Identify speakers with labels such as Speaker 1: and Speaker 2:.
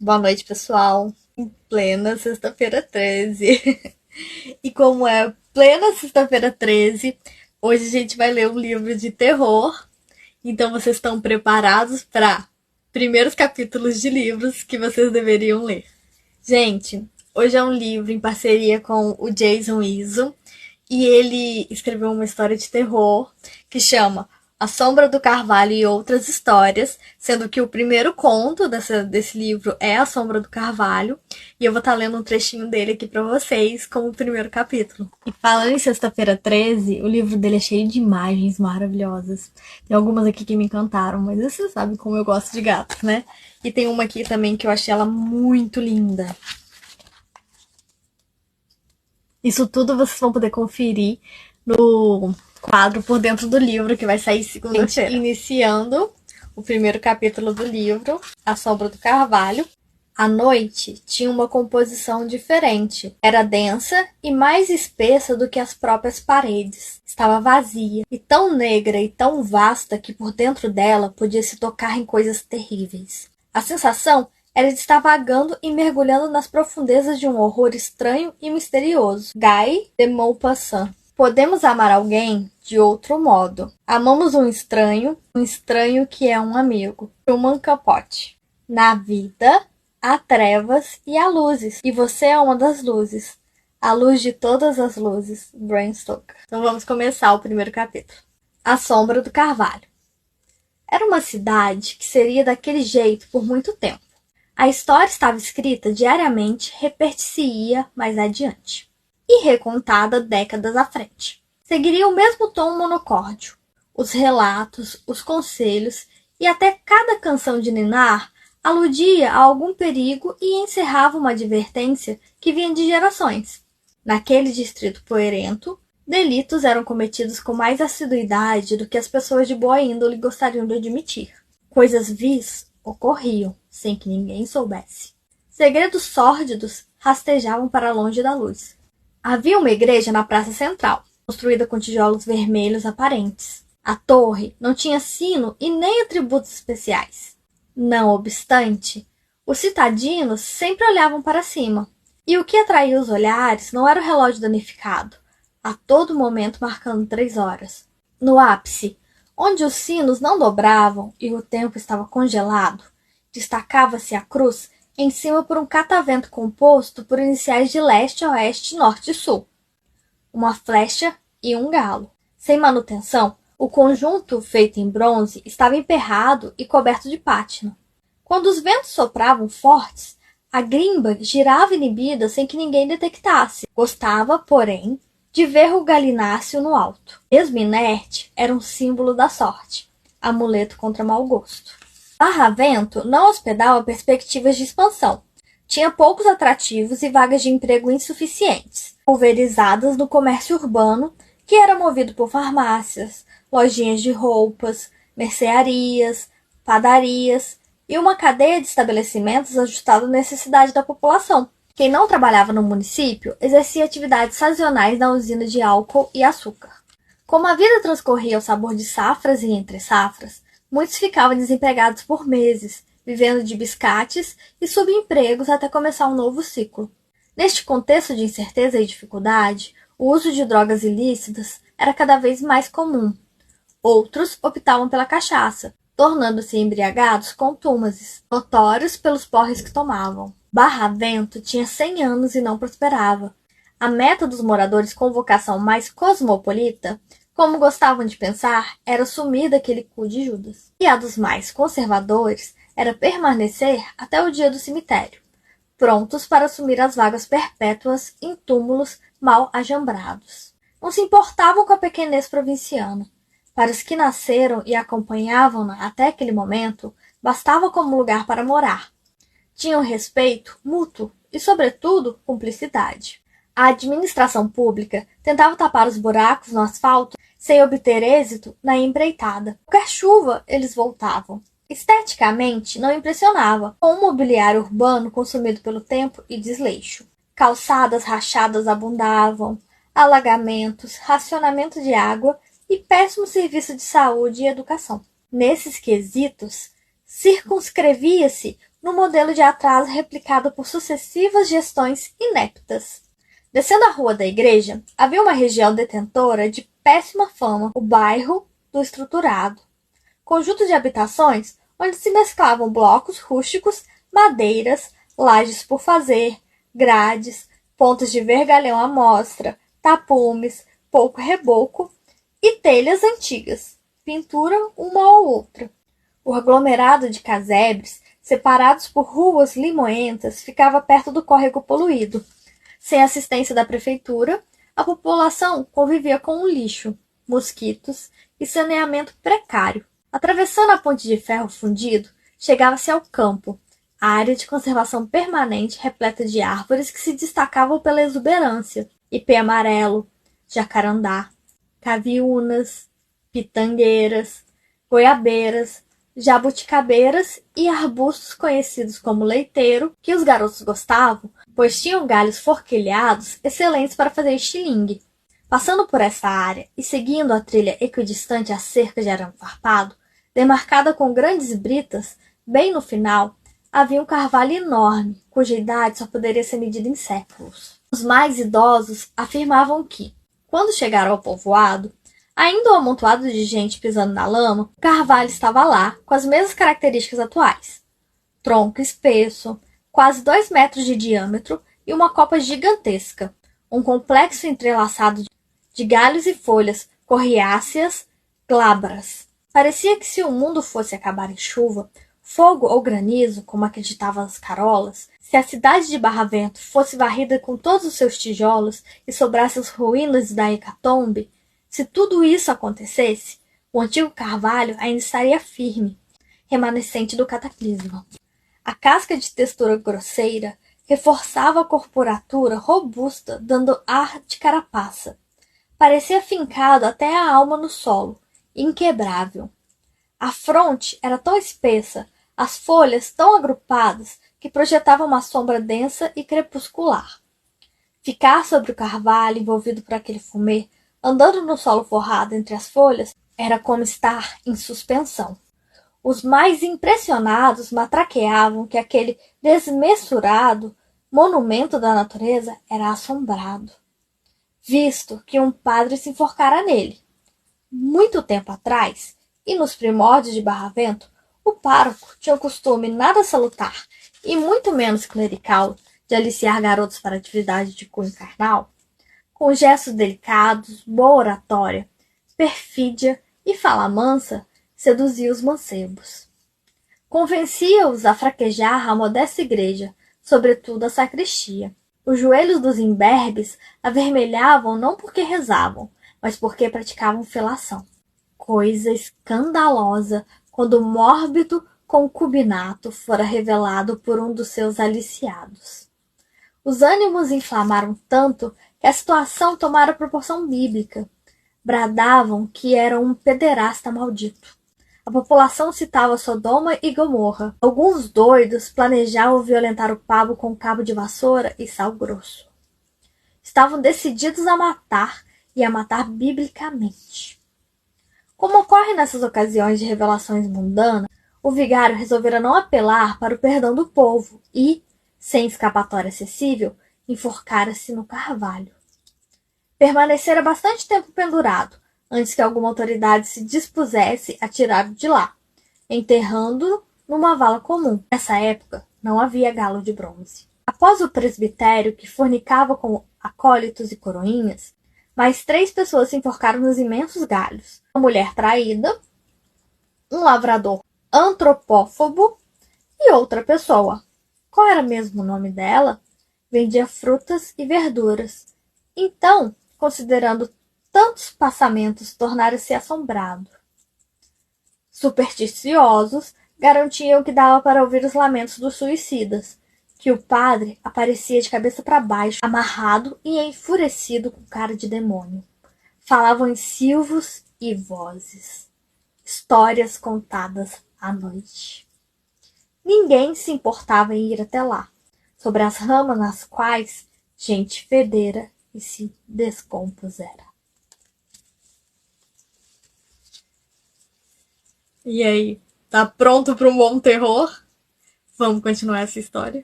Speaker 1: Boa noite, pessoal. Em plena sexta-feira 13. E como é plena sexta-feira 13, hoje a gente vai ler um livro de terror. Então vocês estão preparados para primeiros capítulos de livros que vocês deveriam ler. Gente, hoje é um livro em parceria com o Jason Izzo e ele escreveu uma história de terror que chama A Sombra do Carvalho e Outras Histórias, sendo que o primeiro conto desse livro é A Sombra do Carvalho, e eu vou estar lendo um trechinho dele aqui para vocês como o primeiro capítulo. E falando em Sexta-feira 13, o livro dele é cheio de imagens maravilhosas. Tem algumas aqui que me encantaram, mas você sabe como eu gosto de gatos, né? E tem uma aqui também que eu achei ela muito linda. Isso tudo vocês vão poder conferir no quadro por dentro do livro, que vai sair segunda-feira. Iniciando o primeiro capítulo do livro, A Sombra do Carvalho. A noite tinha uma composição diferente. Era densa e mais espessa do que as próprias paredes. Estava vazia, e tão negra e tão vasta que por dentro dela podia-se tocar em coisas terríveis. A sensação era de estar vagando e mergulhando nas profundezas de um horror estranho e misterioso. Guy de Maupassant. Podemos amar alguém de outro modo. Amamos um estranho que é um amigo. Truman Capote. Na vida, há trevas e há luzes, e você é uma das luzes. A luz de todas as luzes. Bram Stoker. Então vamos começar o primeiro capítulo. A Sombra do Carvalho. Era uma cidade que seria daquele jeito por muito tempo. A história estava escrita diariamente, repetir-se-ia mais adiante, e recontada décadas à frente. Seguiria o mesmo tom monocórdio. Os relatos, os conselhos e até cada canção de ninar aludia a algum perigo e encerrava uma advertência que vinha de gerações. Naquele distrito poerento, delitos eram cometidos com mais assiduidade do que as pessoas de boa índole gostariam de admitir. Coisas vis ocorriam, sem que ninguém soubesse. Segredos sórdidos rastejavam para longe da luz. Havia uma igreja na praça central, construída com tijolos vermelhos aparentes. A torre não tinha sino e nem atributos especiais. Não obstante, os citadinos sempre olhavam para cima, e o que atraía os olhares não era o relógio danificado, a todo momento marcando 3 horas. No ápice, onde os sinos não dobravam e o tempo estava congelado, destacava-se a cruz em cima por um catavento composto por iniciais de leste a oeste, norte e sul. Uma flecha e um galo. Sem manutenção, o conjunto, feito em bronze, estava emperrado e coberto de pátina. Quando os ventos sopravam fortes, a grimba girava inibida sem que ninguém detectasse. Gostava, porém, de ver o galináceo no alto. Mesmo inerte, era um símbolo da sorte, amuleto contra mau gosto. Barravento não hospedava perspectivas de expansão. Tinha poucos atrativos e vagas de emprego insuficientes, pulverizadas no comércio urbano, que era movido por farmácias, lojinhas de roupas, mercearias, padarias e uma cadeia de estabelecimentos ajustada à necessidade da população. Quem não trabalhava no município exercia atividades sazonais na usina de álcool e açúcar. Como a vida transcorria ao sabor de safras e entre safras, muitos ficavam desempregados por meses, vivendo de biscates e subempregos até começar um novo ciclo. Neste contexto de incerteza e dificuldade, o uso de drogas ilícitas era cada vez mais comum. Outros optavam pela cachaça, tornando-se embriagados contúmazes, notórios pelos porres que tomavam. Barravento tinha 100 anos e não prosperava. A meta dos moradores com vocação mais cosmopolita, como gostavam de pensar, era sumir daquele cu de Judas. E a dos mais conservadores era permanecer até o dia do cemitério, prontos para assumir as vagas perpétuas em túmulos mal ajambrados. Não se importavam com a pequenez provinciana. Para os que nasceram e acompanhavam-na até aquele momento, bastava como lugar para morar. Tinham respeito mútuo e, sobretudo, cumplicidade. A administração pública tentava tapar os buracos no asfalto sem obter êxito na empreitada. Qualquer chuva, eles voltavam. Esteticamente, não impressionava, com um mobiliário urbano consumido pelo tempo e desleixo. Calçadas rachadas abundavam, alagamentos, racionamento de água e péssimo serviço de saúde e educação. Nesses quesitos, circunscrevia-se no modelo de atraso replicado por sucessivas gestões ineptas. Descendo a rua da igreja, havia uma região detentora de péssima fama, o bairro do estruturado. Conjunto de habitações onde se mesclavam blocos rústicos, madeiras, lajes por fazer, grades, pontas de vergalhão à mostra, tapumes, pouco reboco e telhas antigas, pintura uma ou outra. O aglomerado de casebres, separados por ruas limoentas, ficava perto do córrego poluído. Sem assistência da prefeitura, a população convivia com o lixo, mosquitos e saneamento precário. Atravessando a ponte de ferro fundido, chegava-se ao campo, área de conservação permanente repleta de árvores que se destacavam pela exuberância: ipê amarelo, jacarandá, caviúnas, pitangueiras, goiabeiras, jabuticabeiras e arbustos conhecidos como leiteiro, que os garotos gostavam, pois tinham galhos forquilhados excelentes para fazer estilingue. Passando por essa área e seguindo a trilha equidistante à cerca de arame farpado, demarcada com grandes britas, bem no final, havia um carvalho enorme, cuja idade só poderia ser medida em séculos. Os mais idosos afirmavam que, quando chegaram ao povoado, ainda um amontoado de gente pisando na lama, o carvalho estava lá, com as mesmas características atuais. Tronco espesso, quase 2 metros de diâmetro e uma copa gigantesca, um complexo entrelaçado de galhos e folhas coriáceas glabras. Parecia que se o mundo fosse acabar em chuva, fogo ou granizo, como acreditavam as carolas, se a cidade de Barravento fosse varrida com todos os seus tijolos e sobrassem as ruínas da hecatombe, se tudo isso acontecesse, o antigo carvalho ainda estaria firme, remanescente do cataclisma. A casca de textura grosseira reforçava a corporatura robusta, dando ar de carapaça. Parecia fincado até a alma no solo, inquebrável. A fronte era tão espessa, as folhas tão agrupadas, que projetavam uma sombra densa e crepuscular. Ficar sobre o carvalho, envolvido por aquele fumê, andando no solo forrado entre as folhas, era como estar em suspensão. Os mais impressionados matraqueavam que aquele desmesurado monumento da natureza era assombrado, visto que um padre se enforcara nele. Muito tempo atrás, e nos primórdios de Barravento, o pároco tinha o costume nada salutar, e muito menos clerical, de aliciar garotos para atividade de cunho carnal, com gestos delicados, boa oratória, perfídia e fala mansa, seduzia os mancebos. Convencia-os a fraquejar a modesta igreja, sobretudo a sacristia. Os joelhos dos imberbes avermelhavam não porque rezavam, mas porque praticavam felação. Coisa escandalosa quando o mórbido concubinato fora revelado por um dos seus aliciados. Os ânimos inflamaram tanto que a situação tomara proporção bíblica. Bradavam que era um pederasta maldito. A população citava Sodoma e Gomorra. Alguns doidos planejavam violentar o Pablo com cabo de vassoura e sal grosso. Estavam decididos a matar, e a matar biblicamente. Como ocorre nessas ocasiões de revelações mundanas, o vigário resolvera não apelar para o perdão do povo e, sem escapatória acessível, enforcara-se no carvalho. Permanecera bastante tempo pendurado, antes que alguma autoridade se dispusesse a tirá-lo de lá, enterrando-o numa vala comum. Nessa época, não havia galo de bronze. Após o presbitério, que fornicava com acólitos e coroinhas, mais 3 pessoas se enforcaram nos imensos galhos. Uma mulher traída, um lavrador antropófobo e outra pessoa. Qual era mesmo o nome dela? Vendia frutas e verduras. Então, considerando tantos passamentos, tornara-se assombrado. Supersticiosos garantiam que dava para ouvir os lamentos dos suicidas, que o padre aparecia de cabeça para baixo, amarrado e enfurecido com cara de demônio. Falavam em silvos e vozes. Histórias contadas à noite. Ninguém se importava em ir até lá, sobre as ramas nas quais gente federa e se descompusera. E aí, tá pronto para um bom terror? Vamos continuar essa história.